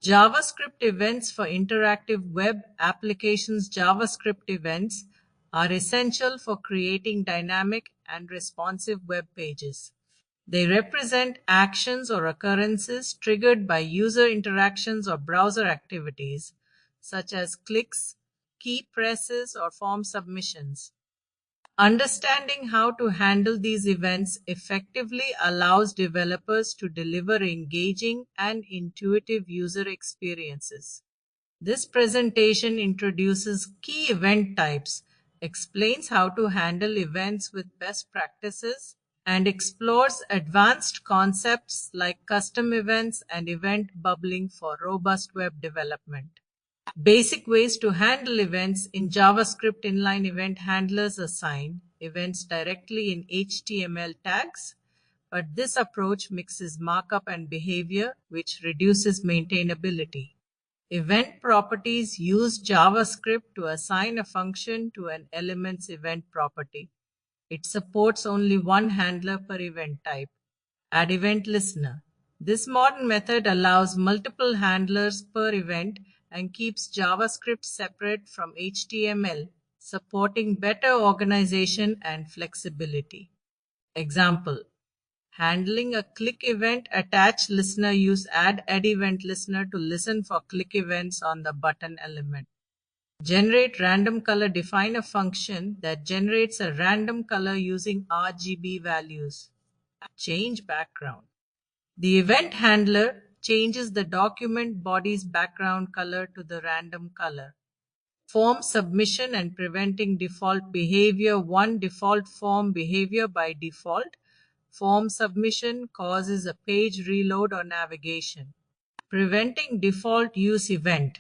JavaScript events for interactive web applications. JavaScript events are essential for creating dynamic and responsive web pages. They represent actions or occurrences triggered by user interactions or browser activities, such as clicks, key presses, or form submissions. Understanding how to handle these events effectively allows developers to deliver engaging and intuitive user experiences. This presentation introduces key event types, explains how to handle events with best practices, and explores advanced concepts like custom events and event bubbling for robust web development. Basic ways to handle events in JavaScript. Inline event handlers assign events directly in HTML tags, but this approach mixes markup and behavior, which reduces maintainability. Event properties use JavaScript to assign a function to an element's event property. It supports only one handler per event type. Add event listener. This modern method allows multiple handlers per event and keeps JavaScript separate from HTML, supporting better organization and flexibility. Example: handling a click event. Attach listener. Use add event listener to listen for click events on the button element. Generate random color. Define a function that generates a random color using RGB values. Change background. The event handler changes the document body's background color to the random color. Form submission and preventing default behavior. 1. Default form behavior. By default, form submission causes a page reload or navigation. Preventing default use event.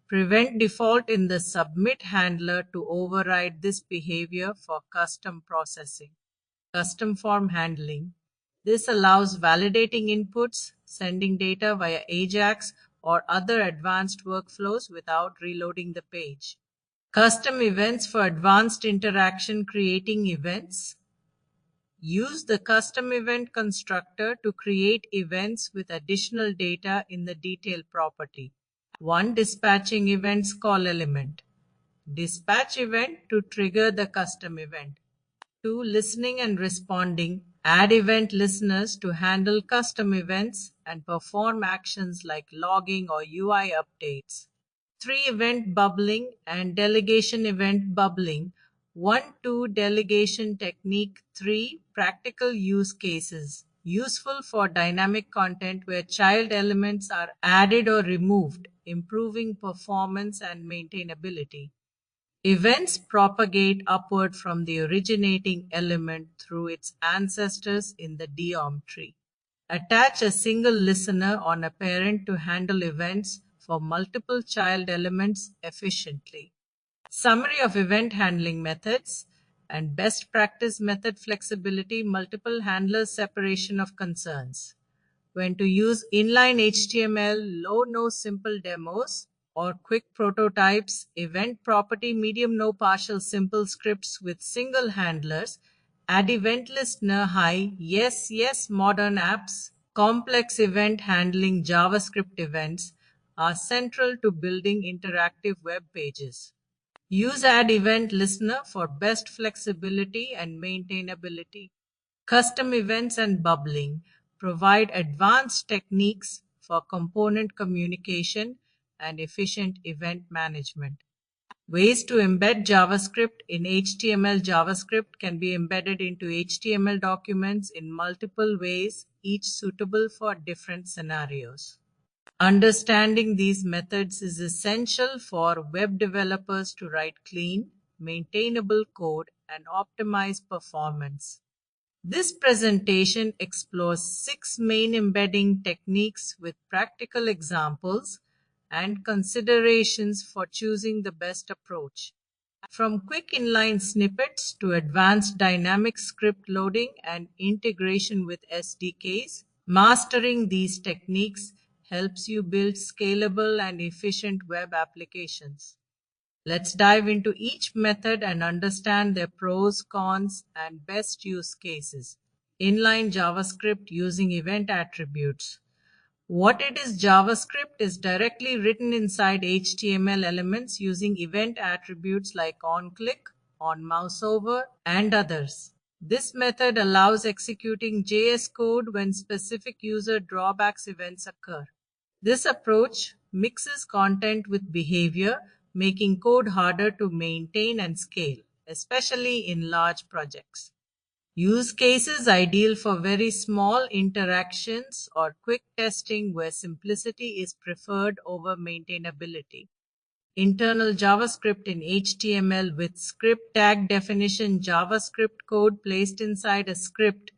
Prevent default in the submit handler to override this behavior for custom processing. Custom form handling. This allows validating inputs, sending data via AJAX or other advanced workflows without reloading the page. Custom events for advanced interaction. Creating events. Use the custom event constructor to create events with additional data in the detail property. 1. Dispatching events. Call element. Dispatch event to trigger the custom event. 2. Listening and responding. Add event listeners to handle custom events and perform actions like logging or UI updates. 3. Event bubbling and delegation. Event bubbling. 1. 2. Delegation technique. 3. Practical use cases. Useful for dynamic content where child elements are added or removed, improving performance and maintainability. Events propagate upward from the originating element through its ancestors in the DOM tree. Attach a single listener on a parent to handle events for multiple child elements efficiently. Summary of event handling methods and best practice method. Flexibility. Multiple handlers. Separation of concerns. When to use inline HTML, low no simple demos, or quick prototypes. Event property. Medium no partial simple scripts with single handlers. Add event listener. High yes modern apps. Complex event handling. JavaScript events are central to building interactive web pages. Use add event listener for best flexibility and maintainability. Custom events and bubbling provide advanced techniques for component communication and efficient event management. Ways to embed JavaScript in HTML. JavaScript can be embedded into HTML documents in multiple ways, each suitable for different scenarios. Understanding these methods is essential for web developers to write clean, maintainable code and optimize performance. This presentation explores 6 main embedding techniques with practical examples and considerations for choosing the best approach. From quick inline snippets to advanced dynamic script loading and integration with SDKs, mastering these techniques helps you build scalable and efficient web applications. Let's dive into each method and understand their pros, cons, and best use cases. Inline JavaScript using event attributes. What it is, JavaScript is directly written inside HTML elements using event attributes like onClick, onMouseOver, and others. This method allows executing JS code when specific user drawbacks events occur. This approach mixes content with behavior, making code harder to maintain and scale, especially in large projects. Use cases ideal for very small interactions or quick testing where simplicity is preferred over maintainability. Internal JavaScript in HTML with script tag definition. JavaScript code placed inside a script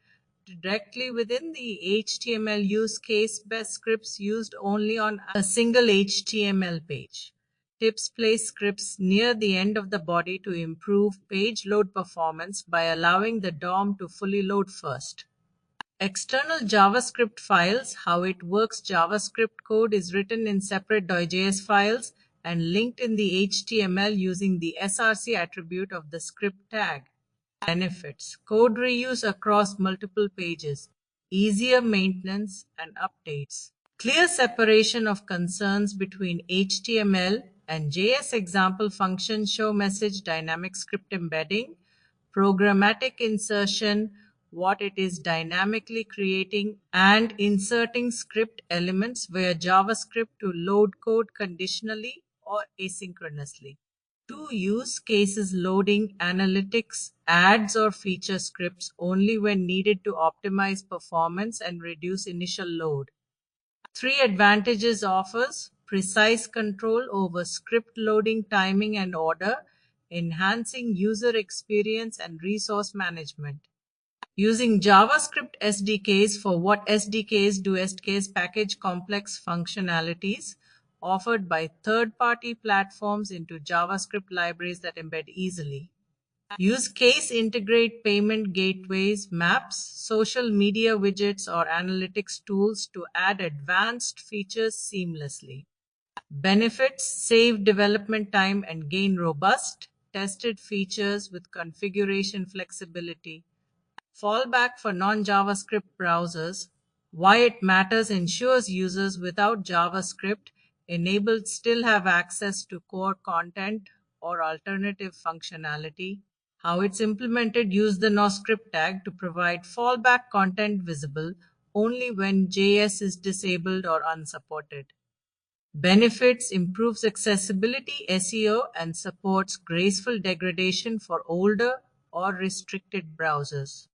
directly within the HTML use case. Best scripts used only on a single HTML page. Tips: place scripts near the end of the body to improve page load performance by allowing the DOM to fully load first. External JavaScript files. How it works: JavaScript code is written in separate .js files and linked in the HTML using the src attribute of the script tag. Benefits: code reuse across multiple pages, easier maintenance and updates, clear separation of concerns between HTML and JS. Example functions: show message, dynamic script embedding, programmatic insertion. What it is: dynamically creating and inserting script elements via JavaScript to load code conditionally or asynchronously. Two use cases: loading analytics, ads or feature scripts only when needed to optimize performance and reduce initial load. Three advantages: offers precise control over script loading, timing and order, enhancing user experience and resource management. Using JavaScript SDKs. For what SDKs do? SDKs package complex functionalities offered by third-party platforms into JavaScript libraries that embed easily. Use case: integrate payment gateways, maps, social media widgets, or analytics tools to add advanced features seamlessly. Benefits: save development time and gain robust, tested features with configuration flexibility. Fallback for non-JavaScript browsers. Why it matters: ensures users without JavaScript enabled still have access to core content or alternative functionality. How it's implemented: use the NoScript tag to provide fallback content visible only when JS is disabled or unsupported. Benefits: improves accessibility, SEO, and supports graceful degradation for older or restricted browsers.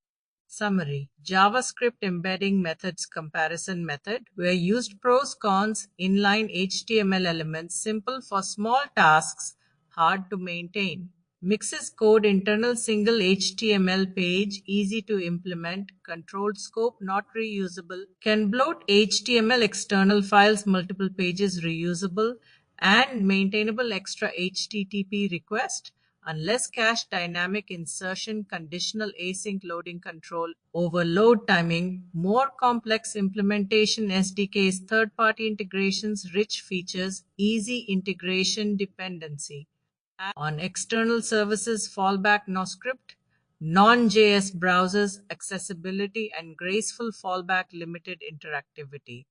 Summary: JavaScript embedding methods. Comparison method, where used pros, cons, inline HTML elements, simple for small tasks, hard to maintain. Mixes code, internal single HTML page, easy to implement, controlled scope, not reusable, can bloat HTML external files, multiple pages reusable, and maintainable. Extra HTTP request, unless cached, dynamic insertion, conditional async loading control, overload timing, more complex implementation. SDKs, third-party integrations, rich features, easy integration dependency. On external services, fallback NoScript, non-JS browsers, accessibility and graceful fallback, limited interactivity.